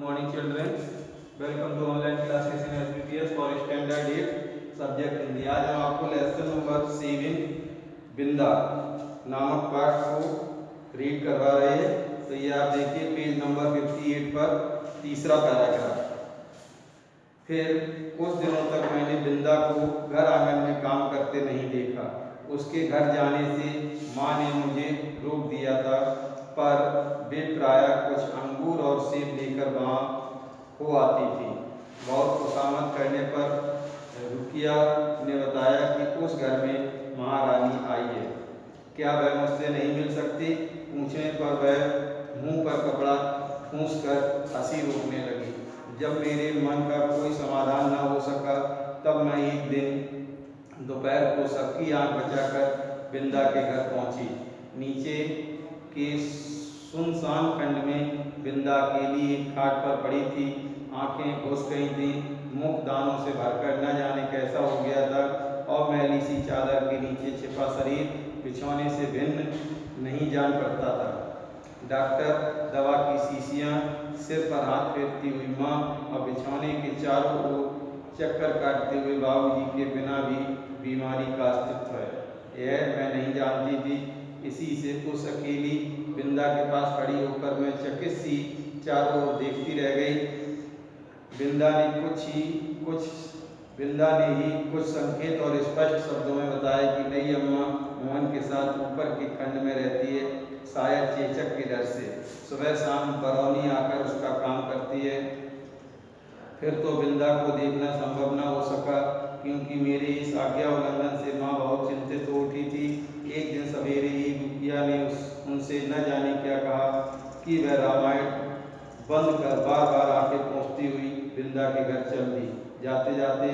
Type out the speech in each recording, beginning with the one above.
Morning children, welcome to online classes in SBPS for standard 8 subject Hindi. आज हम आपको lesson number 7 बिंदा नामक पाठ को रीड करवा रहे हैं। तो ये आप देखिए पेज नंबर 58 पर तीसरा पैराग्राफ। फिर कुछ दिनों तक मैंने बिंदा को घर आंगन में काम करते नहीं देखा। उसके घर जाने से माँ ने मुझे रोक दिया था, पर वे प्रायः कुछ अंगूर और सेब लेकर वहाँ हो आती थी। बहुत खुशामद करने पर रुकिया ने बताया कि उस घर में महारानी आई है, क्या वह मुझसे नहीं मिल सकती? पूछने पर वह मुंह पर कपड़ा ठूंसकर हंसी रोकने लगी। जब मेरे मन का कोई समाधान न हो सका, तब मैं एक दिन दोपहर को सबकी आंख बचाकर बिंदा के घर पहुंची। नीचे के सुनसान खंड में बिंदा अकेली एक खाट पर पड़ी थी। आंखें घुस गई थी, मुख दानों से भरकर न जाने कैसा हो गया था, और मैली सी चादर के नीचे छिपा शरीर बिछौने से भिन्न नहीं जान पड़ता था। डॉक्टर, दवा की शीशियाँ, सिर पर हाथ फेरती हुई माँ और बिछौने के चारों ओर चक्कर काटते हुए बाबूजी के बिना भी बीमारी का अस्तित्व है, यह मैं नहीं जानती थी। इसी से उस अकेली बिंदा के पास खड़ी होकर मैं चकित सी चारों ओर देखती रह गई। बिंदा ने ही कुछ संकेत और स्पष्ट शब्दों में बताया कि नई अम्मा मोहन के साथ ऊपर के खंड में रहती है, शायद चेचक के डर से। सुबह शाम बरौनी आकर उसका काम करती है। फिर तो बिंदा को देखना संभव न हो सका, क्योंकि मेरे इस आज्ञा उल्लंघन से माँ बहुत चिंतित हो उठी थी। एक दिन सवेरे ही रुकिया ने उनसे न जाने क्या कहा कि वह रामायण बंद कर बार बार आके पहुँचती हुई बिंदा के घर चल दी। जाते जाते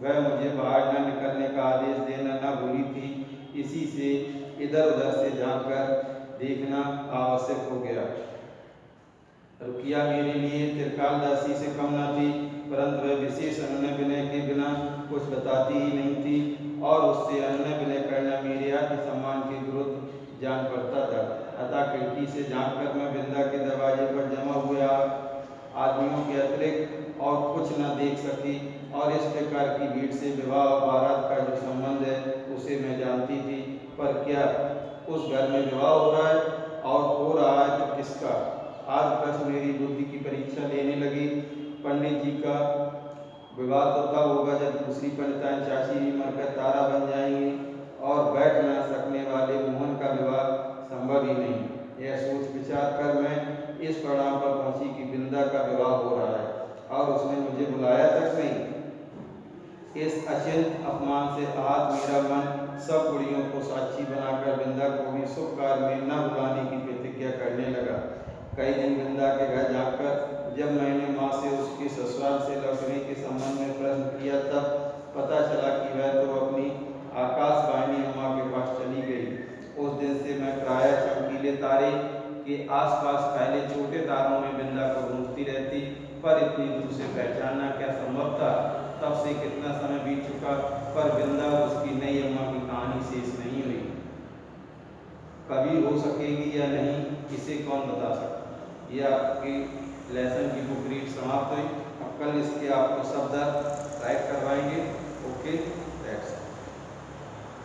वह मुझे बाहर न निकलने का आदेश देना न भूली थी। इसी से इधर उधर से झाँक कर देखना आवश्यक हो गया। रुकिया मेरे लिए त्रिकालदासी से कम न थी, परंतु वह विशेष अनुनय विनय के बिना कुछ बताती ही नहीं थी, और उससे अनुनय विनय करना मेरे आत्मसम्मान के विरुद्ध जान पड़ता था। अतः खिड़की से झाँककर मैं बिंदा के दरवाजे पर जमा हुए आदमियों के अतिरिक्त और कुछ न देख सकी, और इस प्रकार की भीड़ से विवाह और बारात का जो संबंध है उसे मैं जानती थी। पर क्या उस घर में विवाह हो रहा है, और हो रहा है तो किसका? आज प्रश्न मेरी बुद्धि की परीक्षा लेने लगी। पंडित जी का विवाह तो तब होगा जब दूसरी पंडिताएं चाची भी मरकर तारा बन जाएंगी, और बैठ न सकने वाले मोहन का विवाह संभव ही नहीं। यह सोच विचार कर मैं इस परिणाम पर पहुंची कि बिंदा का विवाह हो रहा है, और उसने मुझे बुलाया तक नहीं। इस अचिंत अपमान से आहत मेरा मन सब कुड़ियों को साक्षी बनाकर बिंदा को भी शुभ कार्य में न बुलाने की प्रतिज्ञा करने लगा। कई दिन बिंदा के घर जाकर जब मैंने माँ से उसके ससुराल से लौटने के संबंध में प्रश्न किया, तब पता चला कि वह तो अपनी आकाशवाणी अम्मा के पास चली गई। उस दिन से मैं प्रायः चमकीले तारे के आसपास फैले छोटे तारों में बिंदा को ढूंढती रहती, पर इतनी दूर से पहचानना क्या संभव था? तब से कितना समय बीत चुका, पर बिंदा और उसकी नई अम्मा की कहानी शेष नहीं हुई। कभी हो सकेगी या नहीं, इसे कौन बता सकता? यह आपकी लेसन की बुक रीड समाप्त हुई। अब कल इसके आपको शब्द राइट करवाएंगे। ओके।